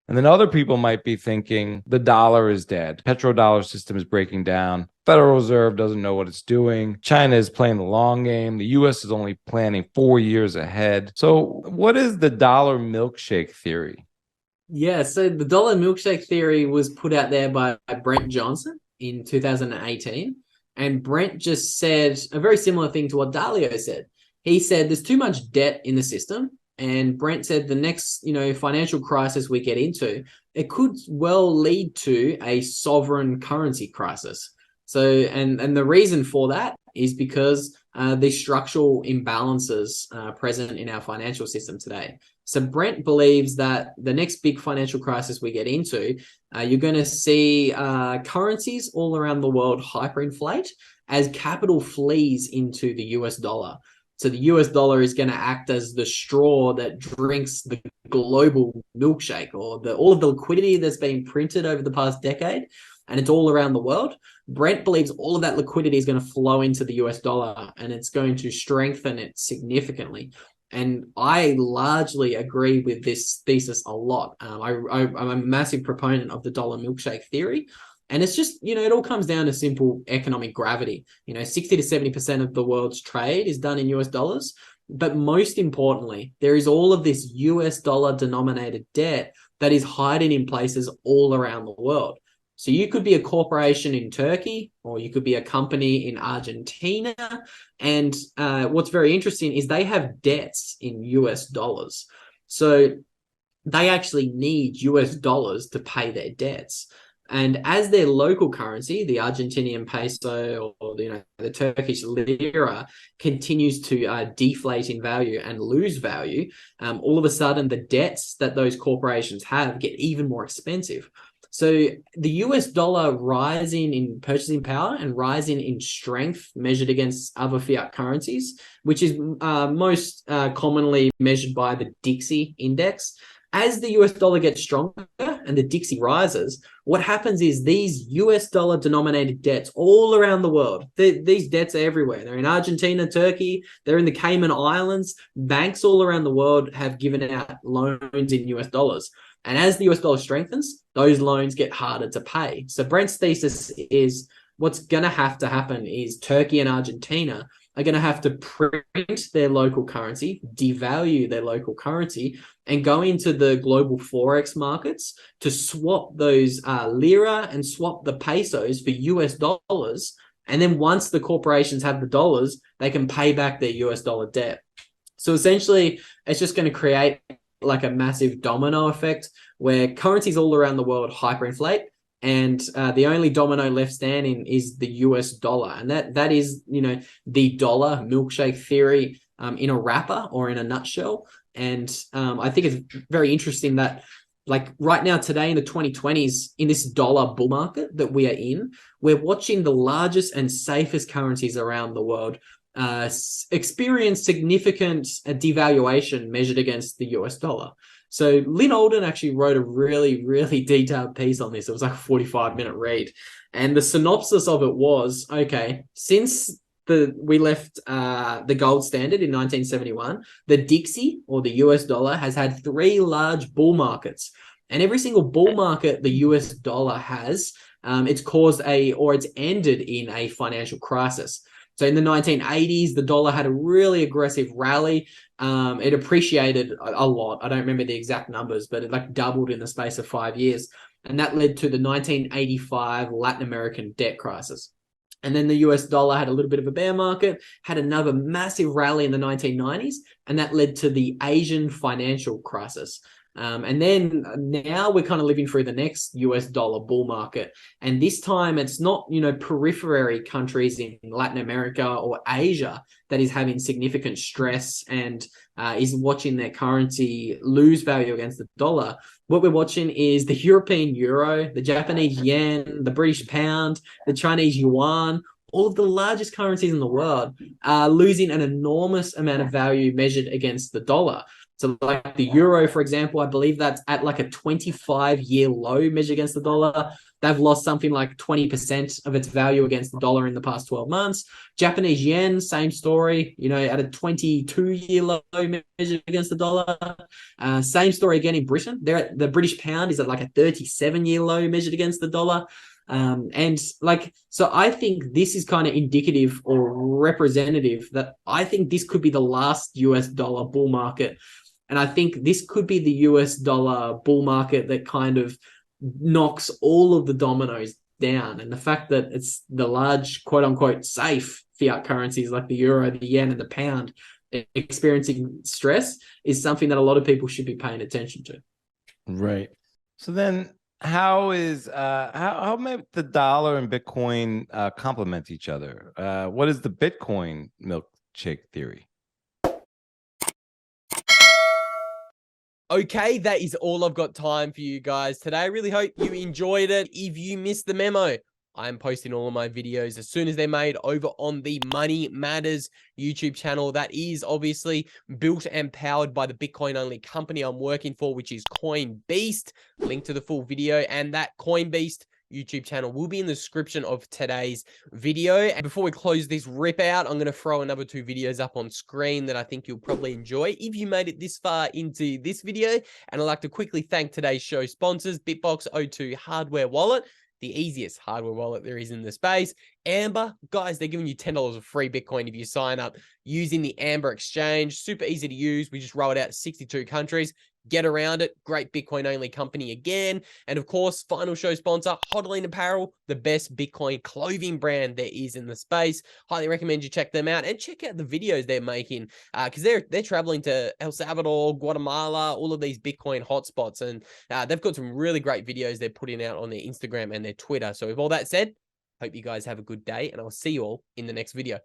And then other people might be thinking the dollar is dead. Petrodollar system is breaking down. Federal Reserve doesn't know what it's doing. China is playing the long game. The US is only planning 4 years ahead. So, what is the dollar milkshake theory? Yeah, so the dollar milkshake theory was put out there by Brent Johnson in 2018. And Brent just said a very similar thing to what Dalio said. He said there's too much debt in the system. And Brent said the next, financial crisis we get into, it could well lead to a sovereign currency crisis. So, and the reason for that is because the structural imbalances present in our financial system today. So Brent believes that the next big financial crisis we get into, you're going to see currencies all around the world hyperinflate as capital flees into the US dollar. So the US dollar is going to act as the straw that drinks the global milkshake, or all of the liquidity that's been printed over the past decade, and it's all around the world. Brent believes all of that liquidity is going to flow into the US dollar, and it's going to strengthen it significantly. And I largely agree with this thesis a lot. I'm a massive proponent of the dollar milkshake theory. And it's just, it all comes down to simple economic gravity. 60 to 70% of the world's trade is done in US dollars. But most importantly, there is all of this US dollar denominated debt that is hiding in places all around the world. So you could be a corporation in Turkey, or you could be a company in Argentina. And what's very interesting is they have debts in US dollars. So they actually need US dollars to pay their debts. And as their local currency, the Argentinian peso, or the Turkish lira, continues to deflate in value and lose value, all of a sudden the debts that those corporations have get even more expensive. So the US dollar rising in purchasing power and rising in strength measured against other fiat currencies, which is most commonly measured by the Dixie index. As the US dollar gets stronger and the Dixie rises, what happens is these US dollar denominated debts all around the world, these debts are everywhere. They're in Argentina, Turkey, they're in the Cayman Islands. Banks all around the world have given out loans in US dollars. And as the US dollar strengthens, those loans get harder to pay. So Brent's thesis is what's going to happen is Turkey and Argentina are going to have to print their local currency, devalue their local currency, and go into the global forex markets to swap those lira and swap the pesos for US dollars. And then once the corporations have the dollars, they can pay back their US dollar debt. So essentially, it's just going to create like a massive domino effect where currencies all around the world hyperinflate, and the only domino left standing is the US dollar. And that is, the dollar milkshake theory in a wrapper or in a nutshell. And I think it's very interesting that, like, right now, today in the 2020s, in this dollar bull market that we are in, we're watching the largest and safest currencies around the world experience significant devaluation measured against the US dollar. So Lynn Alden actually wrote a really, really detailed piece on this. It was like a 45-minute read. And the synopsis of it was, okay, since we left the gold standard in 1971, the Dixie, or the US dollar, has had three large bull markets. And every single bull market the US dollar has, it's ended in a financial crisis. So in the 1980s, the dollar had a really aggressive rally. It appreciated a lot. I don't remember the exact numbers, but it like doubled in the space of 5 years. And that led to the 1985 Latin American debt crisis. And then the US dollar had a little bit of a bear market, had another massive rally in the 1990s, and that led to the Asian financial crisis. And then now we're kind of living through the next US dollar bull market. And this time it's not, periphery countries in Latin America or Asia that is having significant stress and is watching their currency lose value against the dollar. What we're watching is the European euro, the Japanese yen, the British pound, the Chinese yuan. All of the largest currencies in the world are losing an enormous amount of value measured against the dollar. So like the euro, for example, I believe that's at like a 25-year low measured against the dollar. They've lost something like 20% of its value against the dollar in the past 12 months. Japanese yen, same story, at a 22-year low measured against the dollar. Same story again in Britain. The British pound is at like a 37-year low measured against the dollar. And like, so I think this is kind of indicative or representative that I think this could be the last US dollar bull market. And I think this could be the US dollar bull market that kind of knocks all of the dominoes down. And the fact that it's the large, quote unquote, safe fiat currencies like the euro, the yen, and the pound experiencing stress is something that a lot of people should be paying attention to. Right. So then how may the dollar and Bitcoin complement each other? What is the Bitcoin milkshake theory? Okay, that is all I've got time for you guys today. I really hope you enjoyed it. If you missed the memo, I'm posting all of my videos as soon as they're made over on the Money Matters YouTube channel. That is obviously built and powered by the Bitcoin only company I'm working for, which is CoinBeast. Link to the full video, and that CoinBeast YouTube channel will be in the description of today's video. And before we close this rip out, I'm going to throw another 2 videos up on screen that I think you'll probably enjoy if you made it this far into this video. And I'd like to quickly thank today's show sponsors, BitBox02 Hardware Wallet, the easiest hardware wallet there is in the space. Amber, guys, they're giving you $10 of free Bitcoin if you sign up using the Amber exchange. Super easy to use. We just roll it out to 62 countries. Get around it. Great Bitcoin only company again. And of course, final show sponsor, Hodling Apparel, the best Bitcoin clothing brand there is in the space. Highly recommend you check them out and check out the videos they're making, because they're traveling to El Salvador, Guatemala, all of these Bitcoin hotspots, and they've got some really great videos they're putting out on their Instagram and their Twitter. So with all that said, hope you guys have a good day, and I'll see you all in the next video.